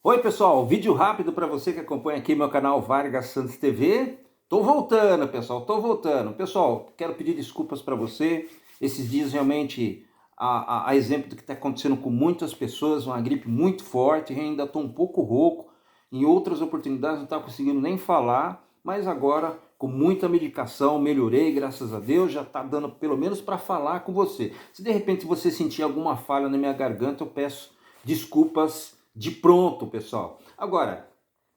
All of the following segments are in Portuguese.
Oi pessoal, vídeo rápido para você que acompanha aqui meu canal Vargas Santos TV. Tô voltando pessoal, tô voltando. Pessoal, quero pedir desculpas para você. Esses dias realmente, a exemplo do que está acontecendo com muitas pessoas, uma gripe muito forte, ainda estou um pouco rouco. Em outras oportunidades não estava conseguindo nem falar, mas agora com muita medicação melhorei, graças a Deus, já está dando pelo menos para falar com você. Se de repente você sentir alguma falha na minha garganta, eu peço desculpas de pronto, pessoal. Agora,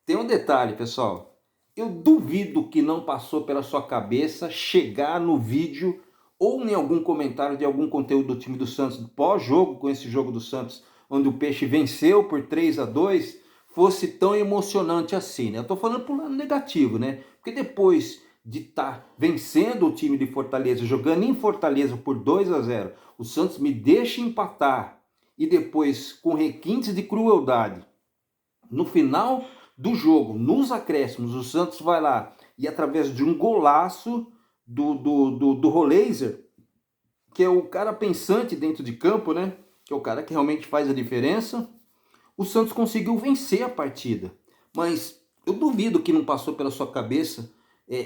tem um detalhe, pessoal. Eu duvido que não passou pela sua cabeça chegar no vídeo ou em algum comentário de algum conteúdo do time do Santos pós-jogo, com esse jogo do Santos, onde o Peixe venceu por 3-2, fosse tão emocionante assim, né? Eu tô falando pro lado negativo, né? Porque depois de estar vencendo o time de Fortaleza, jogando em Fortaleza por 2-0, o Santos me deixa empatar e depois com requintes de crueldade, no final do jogo, nos acréscimos, o Santos vai lá e através de um golaço do Roleiser, que é o cara pensante dentro de campo, né? Que é o cara que realmente faz a diferença, o Santos conseguiu vencer a partida. Mas eu duvido que não passou pela sua cabeça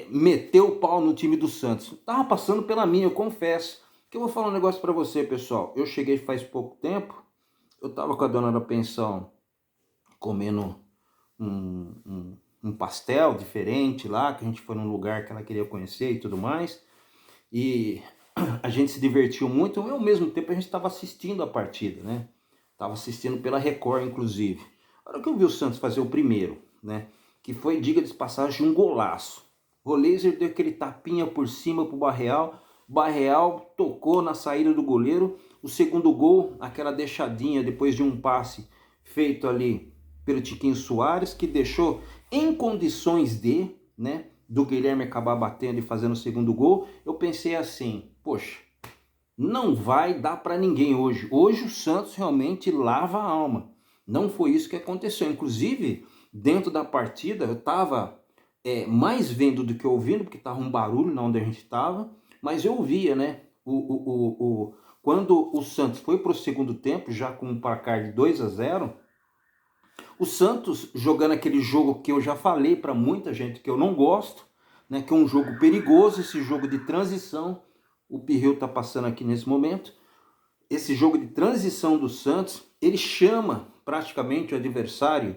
meter o pau no time do Santos. Tava passando pela minha, eu confesso. Que eu vou falar um negócio para você, pessoal. Eu cheguei faz pouco tempo, eu tava com a dona da pensão comendo um pastel diferente lá, que a gente foi num lugar que ela queria conhecer e tudo mais. E a gente se divertiu muito, e ao mesmo tempo a gente estava assistindo a partida, né? Estava assistindo pela Record, inclusive. A hora que eu vi o Santos fazer o primeiro, né? Que foi, diga de passagem, um golaço. O Laser deu aquele tapinha por cima pro Barreal. Barreal tocou na saída do goleiro. O segundo gol, aquela deixadinha depois de um passe feito ali pelo Tiquinho Soares, que deixou em condições de, né? Do Guilherme acabar batendo e fazendo o segundo gol. Eu pensei assim, poxa, não vai dar para ninguém hoje. Hoje o Santos realmente lava a alma. Não foi isso que aconteceu. Inclusive, dentro da partida, eu estava mais vendo do que ouvindo, porque estava um barulho na onde a gente estava, mas eu via, né? Quando o Santos foi para o segundo tempo, já com um placar de 2-0, o Santos jogando aquele jogo que eu já falei para muita gente que eu não gosto, né? Que é um jogo perigoso, esse jogo de transição. O Pirril está passando aqui nesse momento. Esse jogo de transição do Santos, ele chama praticamente o adversário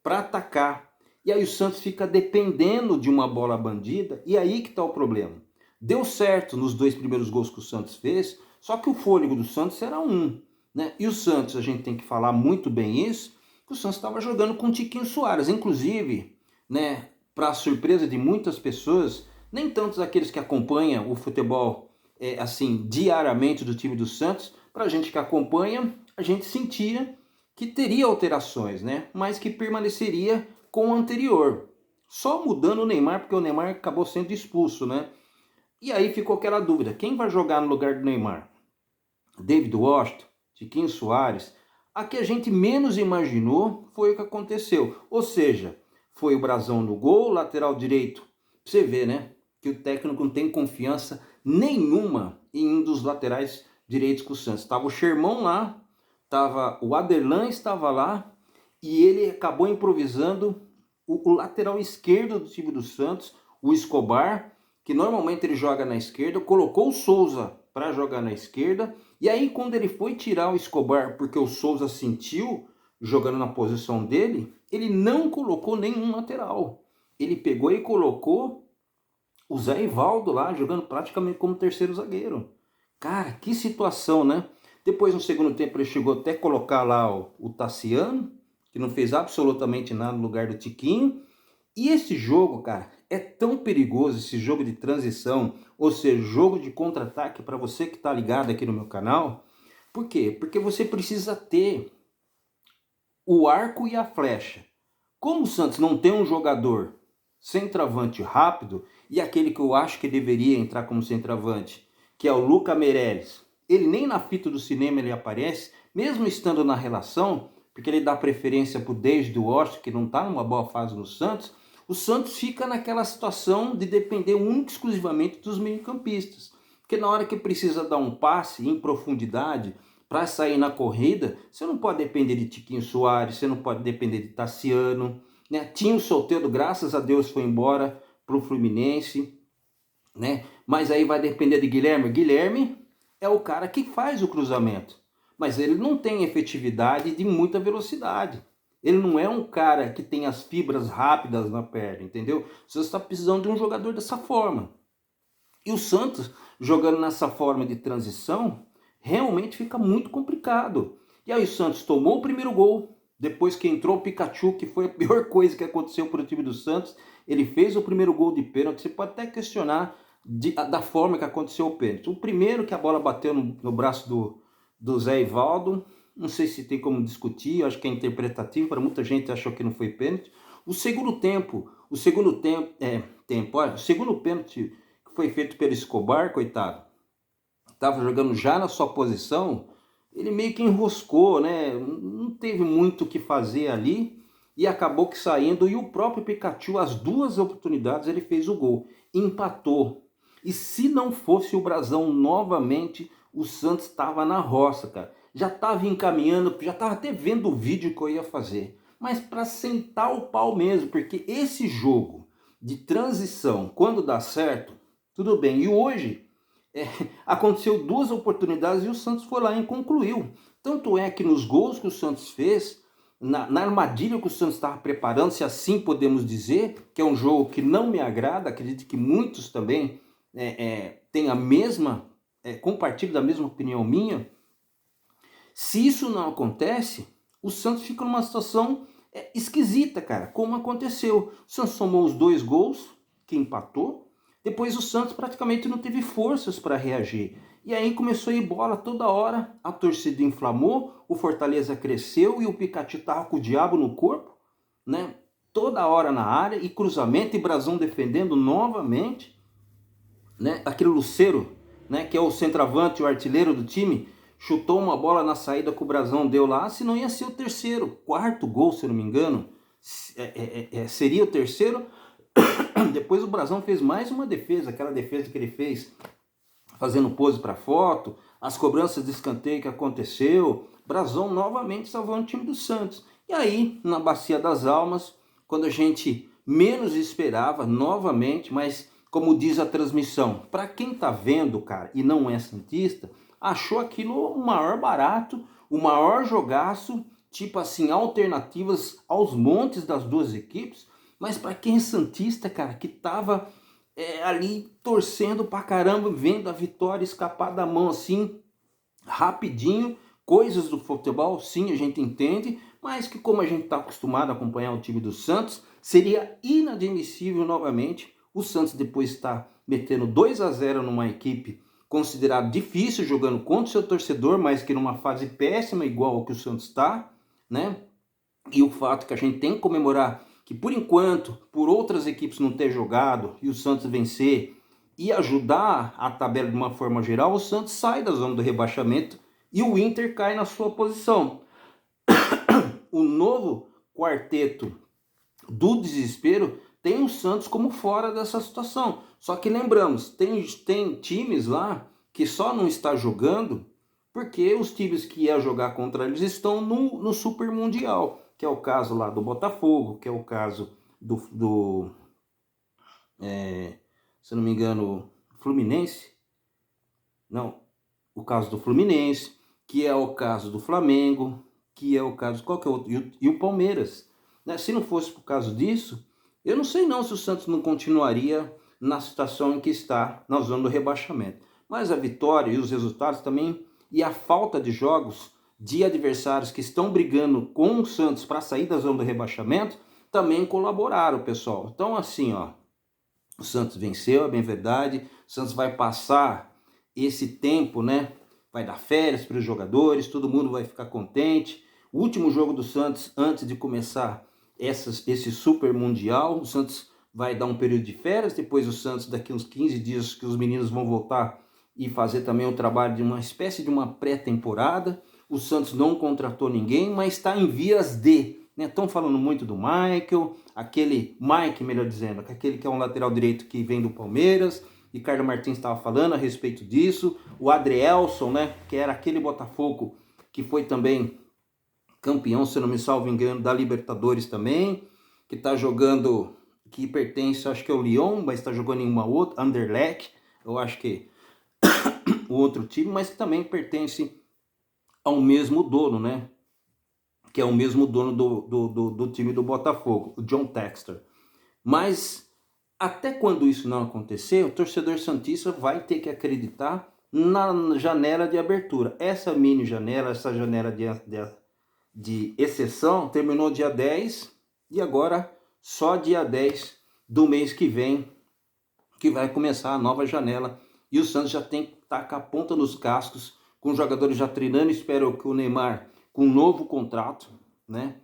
para atacar. E aí o Santos fica dependendo de uma bola bandida, e aí que está o problema. Deu certo nos dois primeiros gols que o Santos fez, só que o fôlego do Santos era um, né? E o Santos, a gente tem que falar muito bem isso, que o Santos estava jogando com o Tiquinho Soares. Inclusive, né, para surpresa de muitas pessoas, nem tantos aqueles que acompanham o futebol assim diariamente do time do Santos, para a gente que acompanha, a gente sentia que teria alterações, né? Mas que permaneceria com o anterior. Só mudando o Neymar, porque o Neymar acabou sendo expulso, né? E aí ficou aquela dúvida, quem vai jogar no lugar do Neymar? David Washington, Tiquinho Soares? A que a gente menos imaginou foi o que aconteceu. Ou seja, foi o Brazão no gol, lateral direito. Você vê, né? Que o técnico não tem confiança nenhuma em um dos laterais direitos com o Santos. Estava o Sherman lá, tava, o Aderlan estava lá, e ele acabou improvisando o lateral esquerdo do time do Santos, o Escobar, que normalmente ele joga na esquerda, colocou o Souza para jogar na esquerda, e aí quando ele foi tirar o Escobar, porque o Souza sentiu jogando na posição dele, ele não colocou nenhum lateral. Ele pegou e colocou o Zé Ivaldo lá, jogando praticamente como terceiro zagueiro. Cara, que situação, né? Depois no segundo tempo ele chegou até a colocar lá o Tassiano, que não fez absolutamente nada no lugar do Tiquinho. E esse jogo, cara, é tão perigoso, esse jogo de transição, ou seja, jogo de contra-ataque, para você que está ligado aqui no meu canal. Por quê? Porque você precisa ter o arco e a flecha. Como o Santos não tem um jogador centroavante rápido, e aquele que eu acho que deveria entrar como centroavante, que é o Luca Meireles, ele nem na fita do cinema ele aparece, mesmo estando na relação, porque ele dá preferência para o David Washington, que não está numa boa fase no Santos. O Santos fica naquela situação de depender única e exclusivamente dos meio-campistas. Porque na hora que precisa dar um passe em profundidade para sair na corrida, você não pode depender de Tiquinho Soares, você não pode depender de Tassiano, né? Tinha o Soteldo, graças a Deus, foi embora para o Fluminense, né? Mas aí vai depender de Guilherme. Guilherme é o cara que faz o cruzamento, mas ele não tem efetividade de muita velocidade. Ele não é um cara que tem as fibras rápidas na perna, entendeu? Você está precisando de um jogador dessa forma. E o Santos, jogando nessa forma de transição, realmente fica muito complicado. E aí o Santos tomou o primeiro gol, depois que entrou o Pikachu, que foi a pior coisa que aconteceu para o time do Santos, ele fez o primeiro gol de pênalti. Você pode até questionar da forma que aconteceu o pênalti. O primeiro que a bola bateu no braço do Zé Ivaldo, não sei se tem como discutir, acho que é interpretativo, para muita gente achou que não foi pênalti. O segundo pênalti que foi feito pelo Escobar, coitado, estava jogando já na sua posição, ele meio que enroscou, né? Não teve muito o que fazer ali e acabou que saindo. E o próprio Pikachu, as duas oportunidades, ele fez o gol, empatou. E se não fosse o Brasão novamente, o Santos estava na roça, cara. Já estava encaminhando, já estava até vendo o vídeo que eu ia fazer. Mas para sentar o pau mesmo, porque esse jogo de transição, quando dá certo, tudo bem. E hoje aconteceu duas oportunidades e o Santos foi lá e concluiu. Tanto é que nos gols que o Santos fez, na armadilha que o Santos estava preparando, se assim podemos dizer, que é um jogo que não me agrada, acredito que muitos também têm a mesma, compartilham da mesma opinião minha. Se isso não acontece, o Santos fica numa situação esquisita, cara, como aconteceu. O Santos somou os 2 gols, que empatou, depois o Santos praticamente não teve forças para reagir. E aí começou a ir bola toda hora, a torcida inflamou, o Fortaleza cresceu e o Pikachu tava com o diabo no corpo, né? Toda hora na área, e cruzamento, e Brasão defendendo novamente, né? Aquele Lucero, né, que é o centroavante, o artilheiro do time, chutou uma bola na saída que o Brasão deu lá, se não ia ser o terceiro, quarto gol, se não me engano, seria o terceiro. Depois o Brasão fez mais uma defesa, aquela defesa que ele fez fazendo pose para foto, as cobranças de escanteio que aconteceu, Brasão novamente salvando o time do Santos. E aí, na Bacia das Almas, quando a gente menos esperava, novamente, mas como diz a transmissão, para quem tá vendo, cara, e não é santista, achou aquilo o maior barato, o maior jogaço, tipo assim, alternativas aos montes das duas equipes. Mas para quem é santista, cara, que tava ali torcendo pra caramba, vendo a vitória escapar da mão assim, rapidinho, coisas do futebol, sim, a gente entende, mas que como a gente está acostumado a acompanhar o time do Santos, seria inadmissível novamente o Santos depois estar metendo 2-0 numa equipe considerada difícil, jogando contra o seu torcedor, mas que numa fase péssima, igual ao que o Santos está, né? E o fato que a gente tem que comemorar que por enquanto, por outras equipes não ter jogado e o Santos vencer e ajudar a tabela de uma forma geral, o Santos sai da zona do rebaixamento e o Inter cai na sua posição. O novo quarteto do desespero tem o Santos como fora dessa situação. Só que lembramos, tem times lá que só não está jogando porque os times que iam jogar contra eles estão no Super Mundial, que é o caso lá do Botafogo, que é o caso se não me engano, Fluminense. Não, o caso do Fluminense, que é o caso do Flamengo, que é o caso, qual que é o outro? E o Palmeiras. Né? Se não fosse por causa disso, eu não sei não se o Santos não continuaria na situação em que está, na zona do rebaixamento. Mas a vitória e os resultados também, e a falta de jogos de adversários que estão brigando com o Santos para sair da zona do rebaixamento, também colaboraram, pessoal. Então, assim, ó, o Santos venceu, é bem verdade. O Santos vai passar esse tempo, né? Vai dar férias para os jogadores, todo mundo vai ficar contente. O último jogo do Santos, antes de começar esse Super Mundial, o Santos vai dar um período de férias. Depois o Santos, daqui uns 15 dias, que os meninos vão voltar e fazer também o trabalho de uma espécie de uma pré-temporada. O Santos não contratou ninguém, mas está em vias de... Estão falando muito do Michael, Mike, melhor dizendo, aquele que é um lateral direito que vem do Palmeiras. Ricardo Martins estava falando a respeito disso. O Adrielson, né, que era aquele Botafogo que foi também campeão, se não me salvo engano, da Libertadores também, que está jogando, que pertence, acho que é o Lyon, mas está jogando em uma outra, Anderlecht, eu acho que o outro time, mas que também pertence ao mesmo dono, né? Que é o mesmo dono do time do Botafogo, o John Textor. Mas até quando isso não acontecer, o torcedor santista vai ter que acreditar na janela de abertura. Essa mini janela, essa janela de exceção, terminou dia 10 e agora só dia 10 do mês que vem que vai começar a nova janela. E o Santos já tem que estar com a ponta nos cascos, com os jogadores já treinando. Espero que o Neymar, com um novo contrato, né,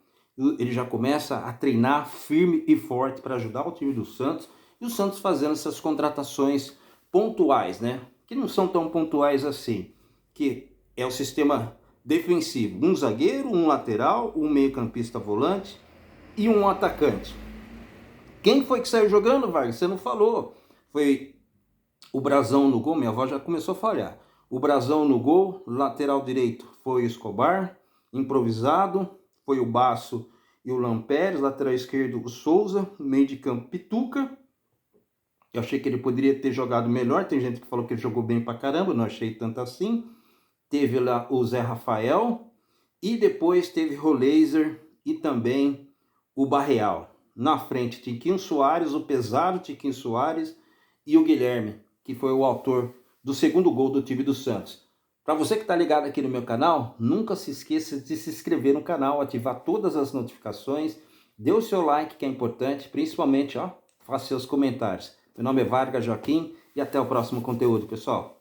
ele já começa a treinar firme e forte para ajudar o time do Santos. E o Santos fazendo essas contratações pontuais, né, que não são tão pontuais assim, que é o sistema defensivo. Um zagueiro, um lateral, um meio-campista volante e um atacante. Quem foi que saiu jogando, Vargas? Você não falou. Foi o Brazão no gol, minha avó já começou a falhar. O Brazão no gol, lateral direito foi o Escobar, improvisado, foi o Basso e o Lampérez, lateral esquerdo o Souza, meio de campo Pituca. Eu achei que ele poderia ter jogado melhor, tem gente que falou que ele jogou bem pra caramba, não achei tanto assim. Teve lá o Zé Rafael e depois teve Roleiser e também o Barreal. Na frente, Tiquinho Soares, o pesado Tiquinho Soares e o Guilherme, que foi o autor do segundo gol do time do Santos. Para você que está ligado aqui no meu canal, nunca se esqueça de se inscrever no canal, ativar todas as notificações, dê o seu like que é importante, principalmente, ó, faça seus comentários. Meu nome é Vargas Joaquim e até o próximo conteúdo, pessoal.